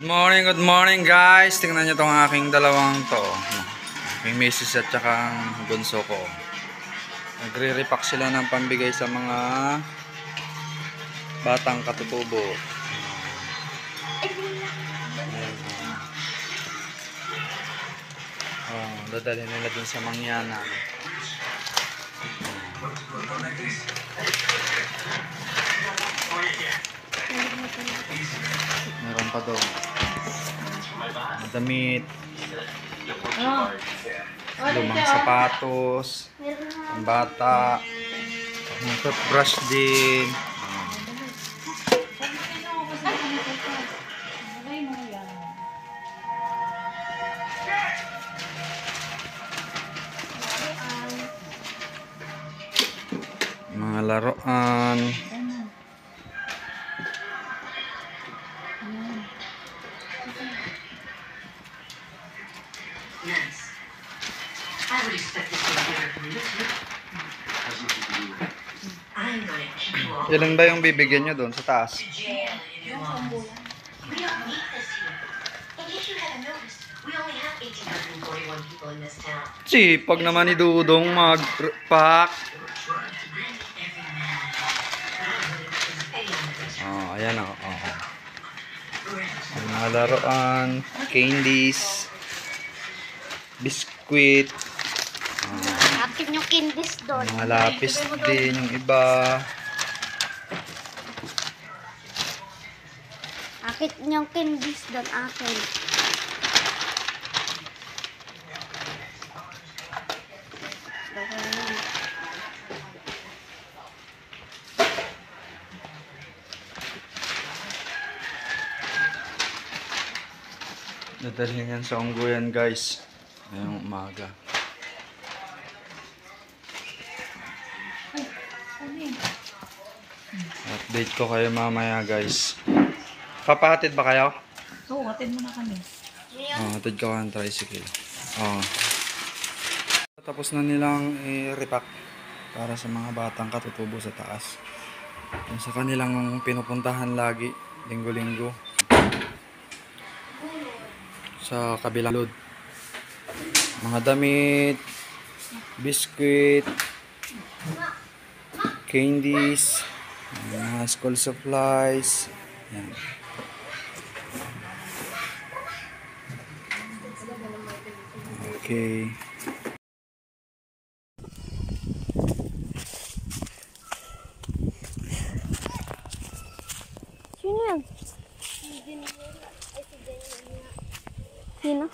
Good morning guys. Tingnan nyo tong aking dalawang to. Aking misis at saka ang bunso ko. Nagre-repack sila ng pambigay sa mga batang katutubo. Dadalhin nila dun sa mangyanan. Meron pa doon. Damit. Lumang sapatos. Ang bata. Toothbrush din. Mga laruan. Nice. I would expect this to be better from you too. I'm gonna keep you all. Ilan ba yung bibigyan nyo doon sa taas? Jail in your office. We don't need this here. In case you haven't noticed, we only have 1,841 people in this town. Sipag naman ni Dudong mag-pack. Oh, ayan o. Mga laruan, candies, biskuit. Akin yung candies doon. Mga lapis din yung iba. Akin yung candies doon. Akin. Dadalhin yan sa unggoyan guys. Ngayong umaga. Update ko kayo mamaya guys. Papahatid ba kayo? Oo, hatid mo na kami. Hatid ko ang tricycle. Tapos na nilang i-repack para sa mga batang katutubo sa taas. Yung sa kanilang pinupuntahan lagi, linggo-linggo. Sa kabilang load. Mga damit, biskuit, candies, mga school supplies. Yan. Okay. Sino yan? Sino?